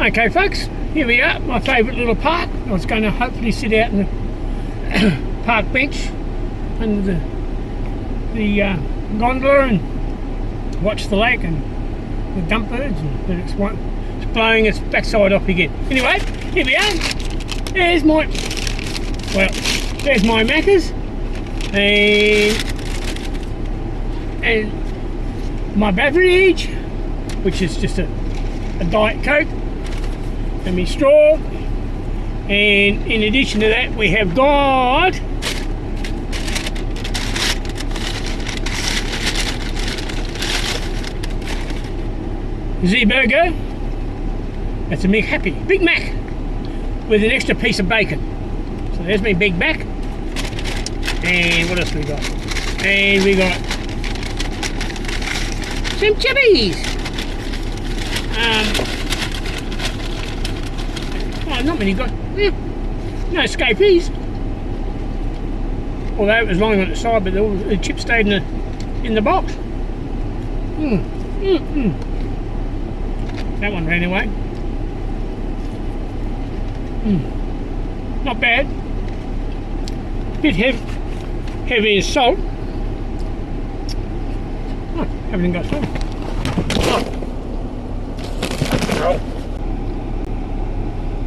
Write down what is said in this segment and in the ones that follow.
Okay folks, here we are, my favourite little park. I was going to hopefully sit out in the park bench under the gondola and watch the lake and the dump birds, but it's blowing its backside off again. Anyway, here we are. There's my Maccas and my beverage, which is just a Diet Coke, and my straw, and in addition to that we have got Z-Burger. That's a Big Mac with an extra piece of bacon. So there's my Big Mac. And what else we got? And we got some chippies. Not many got. No escapees. Although it was lying on its side, but the chip stayed in the box. That one ran away. Not bad. Bit heavy in salt. Oh, everything got salt.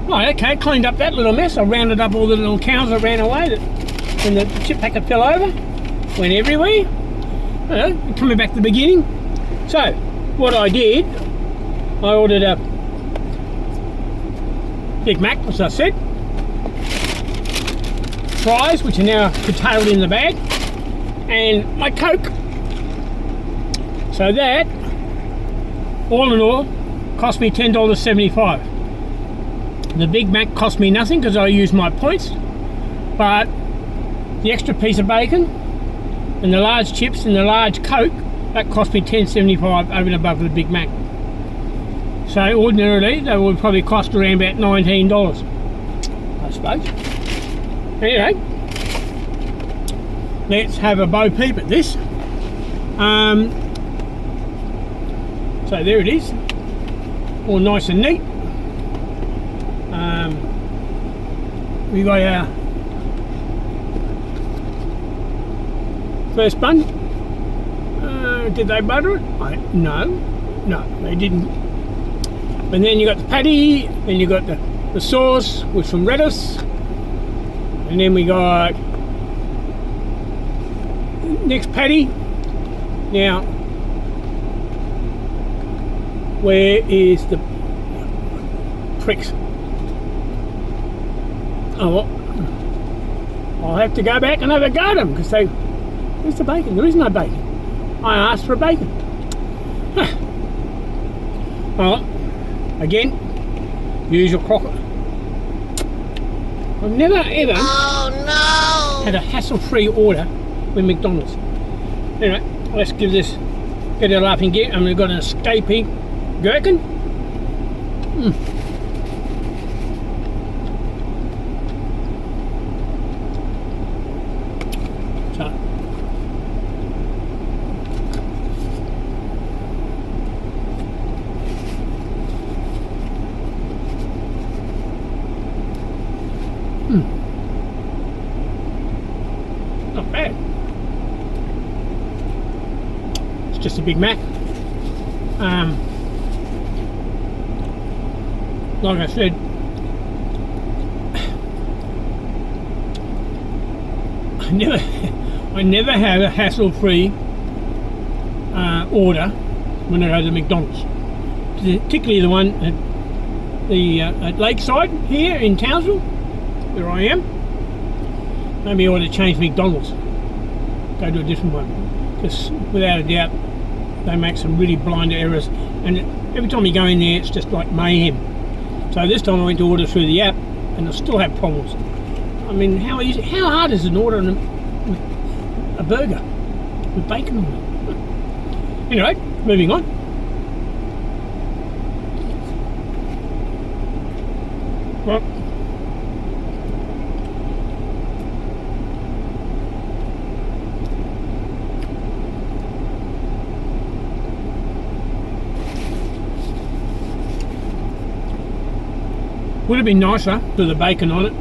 Right, okay, cleaned up that little mess. I rounded up all the little cows that ran away when the chip packet fell over. Went everywhere. Coming back to the beginning. So, what I did, I ordered a Big Mac, as I said. Fries, which are now curtailed in the bag. And my Coke. So that, all in all, cost me $10.75. The Big Mac cost me nothing because I used my points, but the extra piece of bacon and the large chips and the large Coke, that cost me $10.75 over and above the Big Mac. So ordinarily they would probably cost around about $19, I suppose. Anyway, let's have a bo peep at this. So there it is, all nice and neat. We got our first bun. Did they butter it? No, they didn't. And then you got the patty, then you got the sauce, which from lettuce, and then we got next patty. Now, where is the pricks? Oh, well, I'll have to go back and have a go at them because where's the bacon? There is no bacon. I asked for bacon. Well, again, usual crocker. I've never ever had a hassle-free order with McDonald's. Anyway, let's get a laughing gear, and we've got an escaping gherkin. Not bad. It's just a Big Mac. Like I said, I never have a hassle-free order when I go to McDonald's, particularly the one at Lakeside here in Townsville, where I am. Maybe I ought to change McDonald's, go to a different one, because without a doubt they make some really blind errors, and every time you go in there it's just like mayhem. So this time I went to order through the app and I still have problems. I mean, how hard is an order a burger with bacon on it? Anyway, moving on. Well, Would have been nicer with the bacon on it.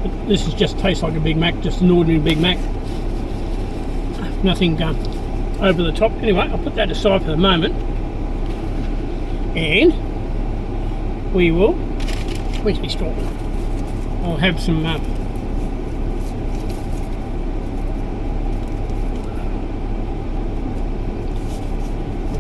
But this is just tastes like a Big Mac, just an ordinary Big Mac. Nothing over the top. Anyway, I'll put that aside for the moment. And we will, where's my straw? I'll have some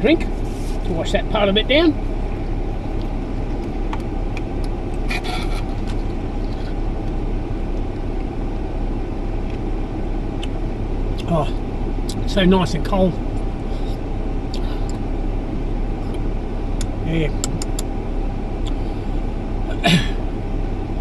drink to wash that part of it down. Oh, so nice and cold. Yeah.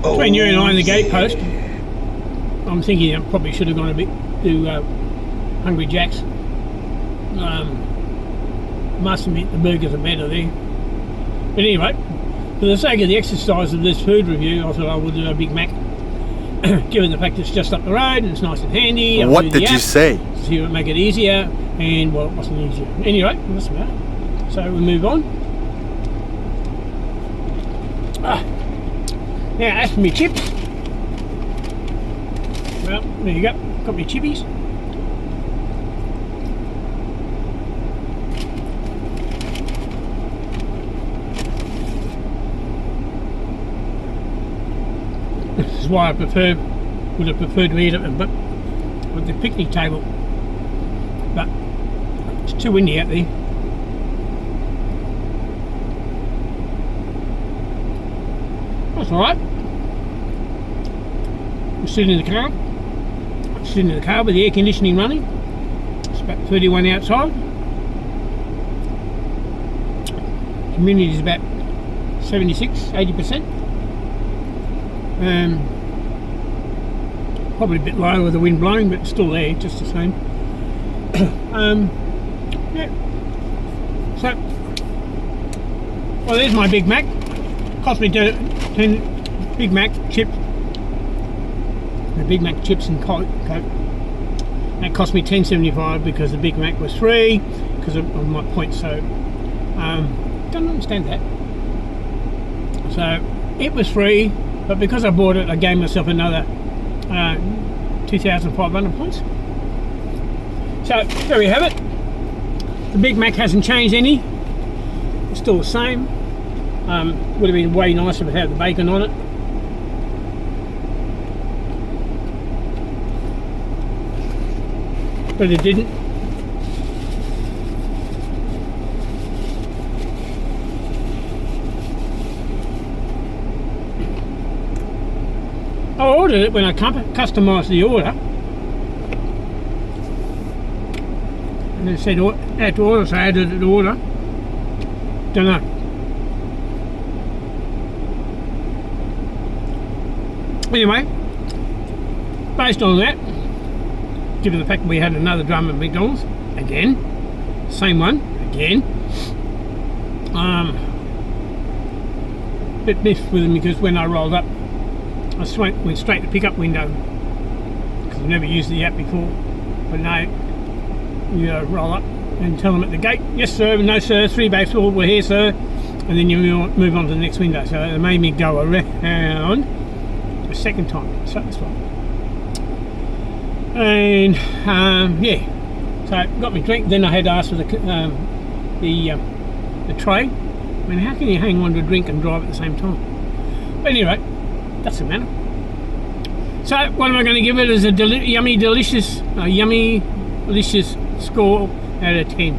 Between you and I and the gatepost, I'm thinking I probably should have gone a bit to Hungry Jack's. Must admit the burgers are better there. But anyway, for the sake of the exercise of this food review, I thought I would do a Big Mac. Given the fact it's just up the road and it's nice and handy. What did you say? So it would make it easier, and well, it wasn't easier. Anyway, it doesn't matter. So we move on. Now as for my chips, well, there you go. Got my chippies. This is why I would have preferred to eat it with the picnic table, but it's too windy out there. That's alright. I'm sitting in the car. I'm sitting in the car with the air conditioning running. It's about 31 outside. Humidity is about 76–80%. Probably a bit low with the wind blowing, but still there, just the same. Yeah. So, well, there's my Big Mac. Cost me 10 Big Mac chips. The Big Mac chips and Coke. That cost me $10.75 because the Big Mac was free because of my points. So, don't understand that. So, it was free. But because I bought it, I gave myself another 2,500 points. So there we have it. The Big Mac hasn't changed any. It's still the same. Would have been way nicer if it had the bacon on it. But it didn't. I ordered it when I customised the order, and it said add to order, so I added it to order. Don't know. Anyway, based on that, given the fact that we had another drum at McDonald's again, same one again, bit miffed with them because when I rolled up, I went straight to the pickup window because I've never used the app before. But now you roll up and tell them at the gate, yes sir, no sir, 3 bags full, we're here sir, and then you move on to the next window. So it made me go around a second time. So that's right. And yeah, so got me drink. Then I had to ask for the tray. I mean, how can you hang on to a drink and drive at the same time? But anyway, doesn't matter. So what am I going to give it as a yummy delicious score out of 10.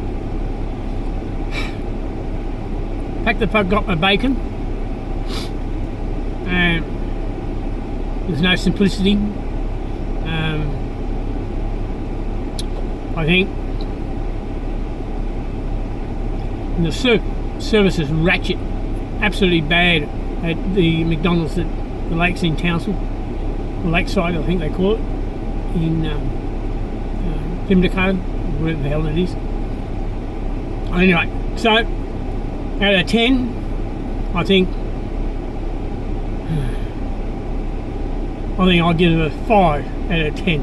The fact that I've got my bacon, and there's no simplicity. I think and the service is ratchet, absolutely bad at the McDonald's at the lakes in Townsville, Lakeside I think they call it, in Pimlico, wherever the hell it is. Anyway, so out of 10, I think I'll give it a 5 out of 10,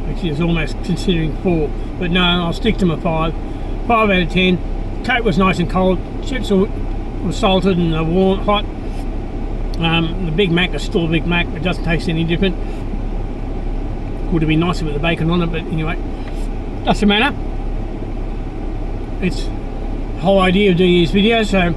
which is almost considering 4, but no, I'll stick to my 5 out of 10. Coke was nice and cold, chips were salted and warm, hot. The Big Mac is still a Big Mac. It doesn't taste any different. Would have been nicer with the bacon on it, but anyway, doesn't matter. It's the whole idea of doing these videos, so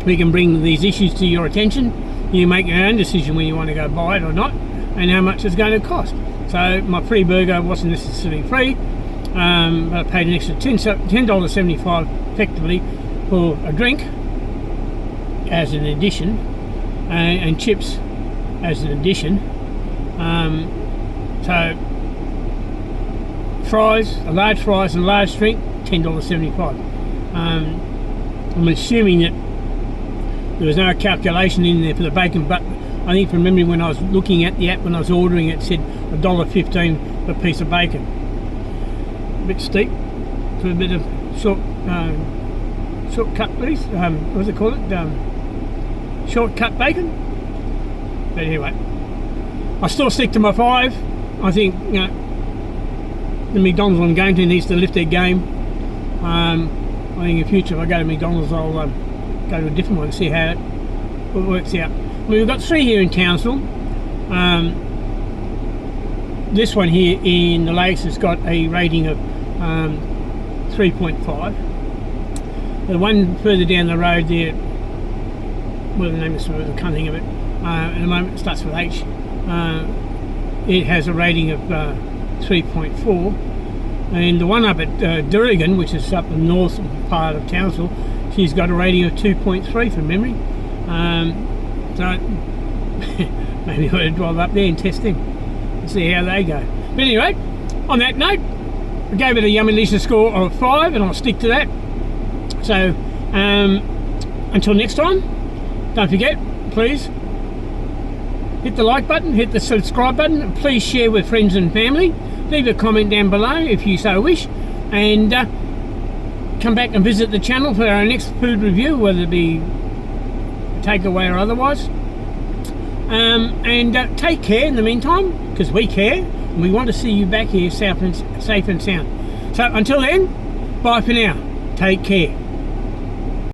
we can bring these issues to your attention. You make your own decision when you want to go buy it or not, and how much it's going to cost. So my free burger wasn't necessarily free, but I paid an extra $10.75 effectively for a drink as an addition, and chips as an addition. So fries, a large fries and a large drink, $10.75. I'm assuming that there was no calculation in there for the bacon, but I think from memory when I was looking at the app when I was ordering it, said $1.15 per piece of bacon. A bit steep for a bit of shortcut piece. What do they call it? Shortcut bacon. But anyway, I still stick to my 5. I think the McDonald's I'm going to needs to lift their game. I think in future if I go to McDonald's I'll go to a different one and see how it works out. We've got 3 here in Townsville. This one here in the Lakes has got a rating of 3.5. The one further down the road there, well, the name is, I can't think of it at the moment, it starts with H. It has a rating of 3.4, and the one up at Durrigan, which is up the north part of Townsville, she's got a rating of 2.3 from memory. So maybe I ought to drive up there and test them and see how they go. But anyway, on that note, I gave it a yummy delicious score of 5, and I'll stick to that. So until next time, don't forget, please hit the like button, hit the subscribe button, and please share with friends and family. Leave a comment down below if you so wish, and come back and visit the channel for our next food review, whether it be takeaway or otherwise. And take care in the meantime, because we care and we want to see you back here safe and sound. So until then, bye for now. Take care.